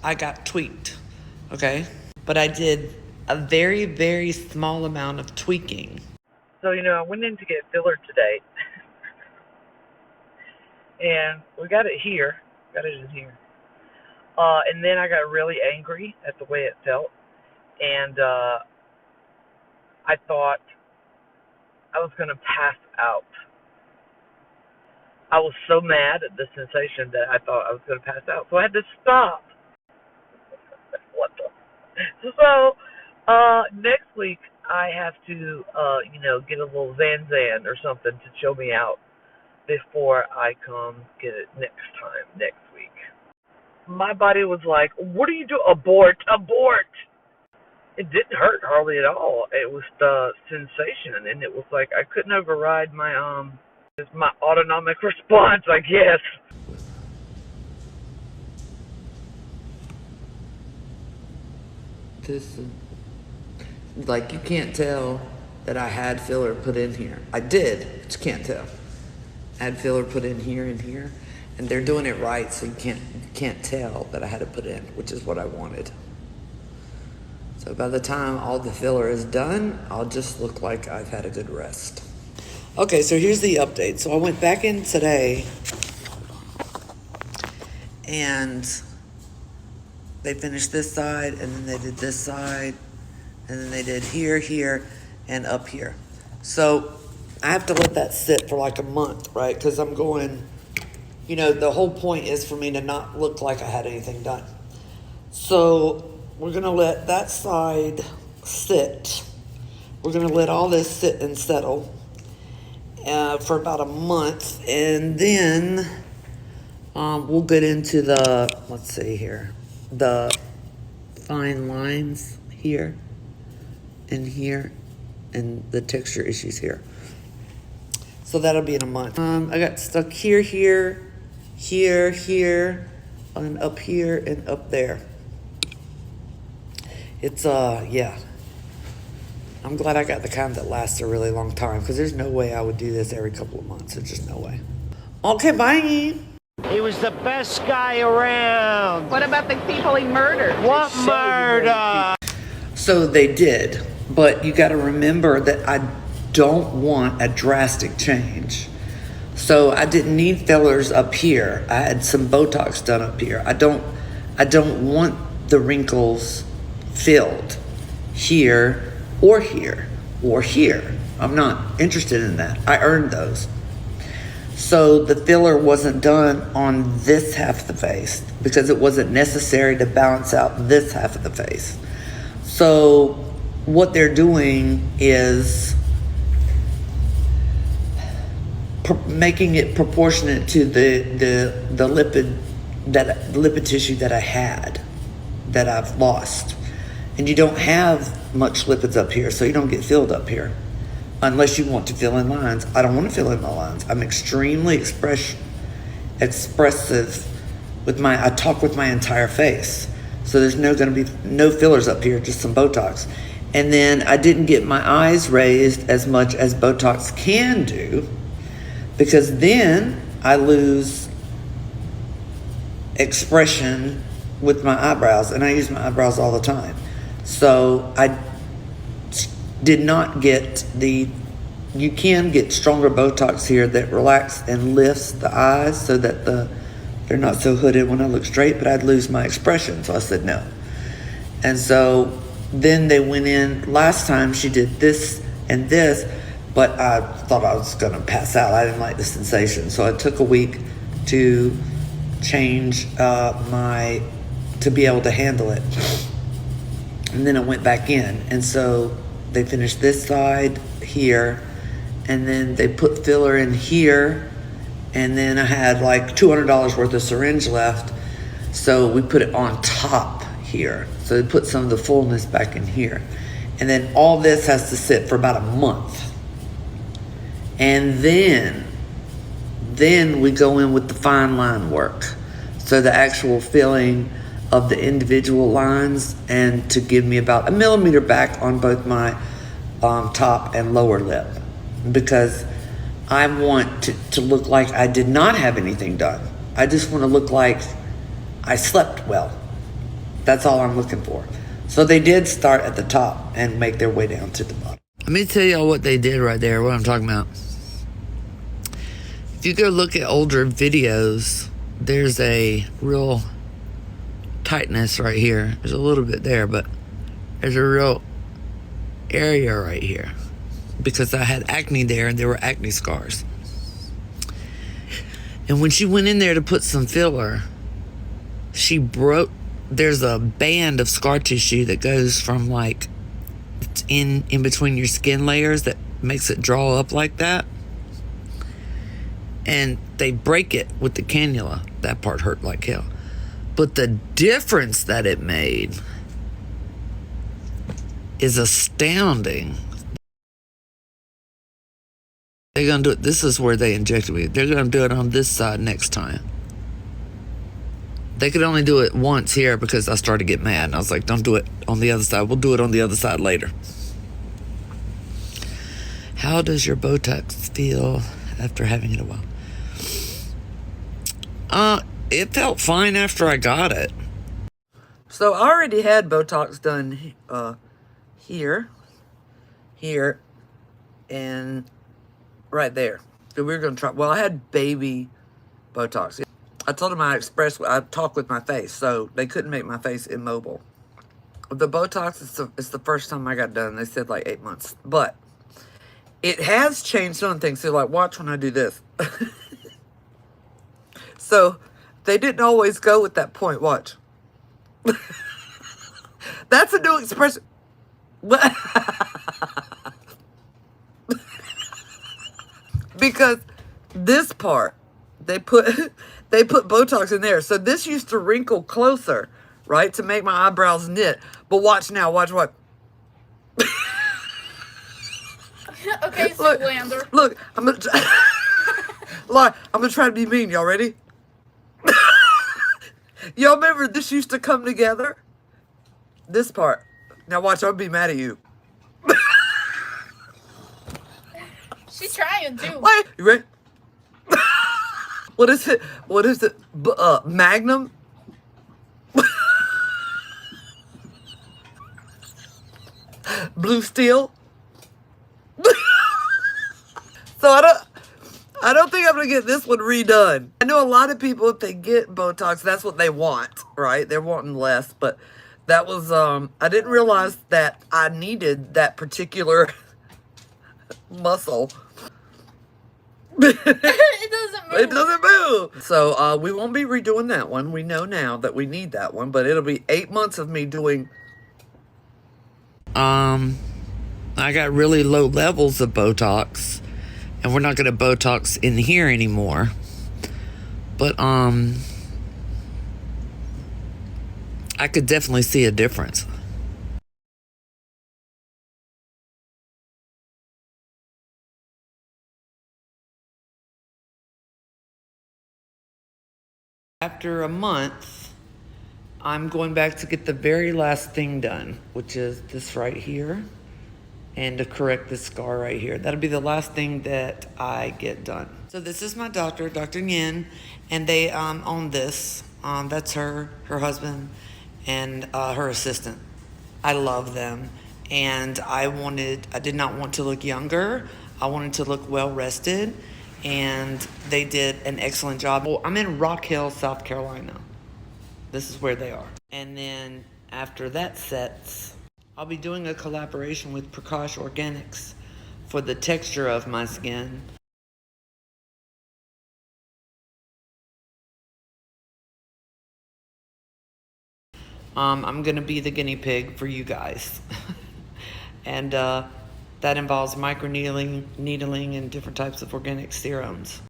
I got tweaked, okay? But I did a very, very small amount of tweaking. So, I went in to get filler today. And we got it here. Got it in here. And then I got really angry at the way it felt. And I thought I was going to pass out. I was so mad at the sensation that I thought I was going to pass out. So I had to stop. What the? So, next week I have to, get a little Zan or something to chill me out before I come get it next week. My body was like, what are you doing? Abort. It didn't hurt hardly at all. It was the sensation, and it was like I couldn't override my autonomic response, I guess. This, like, you can't tell that I had filler put in here. I did, but you can't tell. I had filler put in here and here, and they're doing it right, so you can't tell that I had it put in, which is what I wanted. So by the time all the filler is done, I'll just look like I've had a good rest. Okay, so here's the update. So I went back in today, and they finished this side, and then they did this side, and then they did here, and up here. So I have to let that sit for like a month, right? Because I'm going, the whole point is for me to not look like I had anything done. So we're going to let that side sit. We're going to let all this sit and settle for about a month. And then we'll get into the fine lines here and here and the texture issues here. So that'll be in a month. I got stuck here, and up here and up there. It's, yeah. I'm glad I got the kind that lasts a really long time, because there's no way I would do this every couple of months. There's just no way. Okay, bye. He was the best guy around. What about the people he murdered? What murder? So they did, but you got to remember that I don't want a drastic change. So I didn't need fillers up here. I had some Botox done up here. I don't want the wrinkles filled here or here or here. I'm not interested in that. I earned those. So the filler wasn't done on this half of the face because it wasn't necessary to balance out this half of the face. So what they're doing is making it proportionate to the lipid tissue that I had, that I've lost. And you don't have much lipids up here, so you don't get filled up here unless you want to fill in lines. I don't want to fill in my lines. I'm extremely expressive with I talk with my entire face. So there's going to be no fillers up here, just some Botox. And then I didn't get my eyes raised as much as Botox can do, because then I lose expression with my eyebrows, and I use my eyebrows all the time. So I did not get you can get stronger Botox here that relax and lifts the eyes so that they're not so hooded when I look straight, but I'd lose my expression. So I said no. And so then they went in, last time she did this and this, but I thought I was gonna pass out. I didn't like the sensation. So I took a week to change to be able to handle it. And then I went back in. And so they finished this side here, and then they put filler in here, and then I had like $200 worth of syringe left, so we put it on top here. So they put some of the fullness back in here. And then all this has to sit for about a month. And then we go in with the fine line work. So the actual filling of the individual lines, and to give me about 1 millimeter back on both my top and lower lip, because I want to look like I did not have anything done. I just want to look like I slept well. That's all I'm looking for. So they did start at the top and make their way down to the bottom. Let me tell y'all what they did right there, what I'm talking about. If you go look at older videos, there's a real tightness right here. There's a little bit there, but there's a real area right here because I had acne there and there were acne scars. And when she went in there to put some filler, she broke, there's a band of scar tissue that goes from like in between your skin layers that makes it draw up like that. And they break it with the cannula. That part hurt like hell. But the difference that it made is astounding. They're going to do it. This is where they injected me. They're going to do it on this side next time. They could only do it once here because I started to get mad. And I was like, don't do it on the other side. We'll do it on the other side later. How does your Botox feel after having it a while? It felt fine after I got it. So I already had Botox done here, and right there. So we were going to try. Well, I had baby Botox. I told them I talk with my face, so they couldn't make my face immobile. The Botox, it's the first time I got done. They said like 8 months. But it has changed some things. So like, watch when I do this. So they didn't always go with that point. Watch. That's a new expression. Because this part, they put Botox in there. So this used to wrinkle closer, right? To make my eyebrows knit. But watch now. Watch what? Okay, so Lander. Look, I'm gonna try to be mean. Y'all ready? Y'all remember this used to come together? This part. Now watch, I'll be mad at you. She's trying too. Wait, you ready? What is it? What is it? Magnum? Blue Steel? So I don't think I'm gonna get this one redone. I know a lot of people, if they get Botox, that's what they want, right? They're wanting less, but that was, I didn't realize that I needed that particular muscle. It doesn't move. It doesn't move. So, we won't be redoing that one. We know now that we need that one, but it'll be 8 months of me doing. I got really low levels of Botox, and we're not going to Botox in here anymore. But, I could definitely see a difference. After a month, I'm going back to get the very last thing done, which is this right here, and to correct this scar right here. That'll be the last thing that I get done. So this is my doctor, Dr. Yin, and they own this. That's her husband, and her assistant. I love them, and I did not want to look younger. I wanted to look well rested, and they did an excellent job. Well, I'm in Rock Hill, South Carolina. This is where they are. And then after that sets, I'll be doing a collaboration with Prakash Organics for the texture of my skin. I'm gonna be the guinea pig for you guys. And that involves microneedling, needling, and different types of organic serums.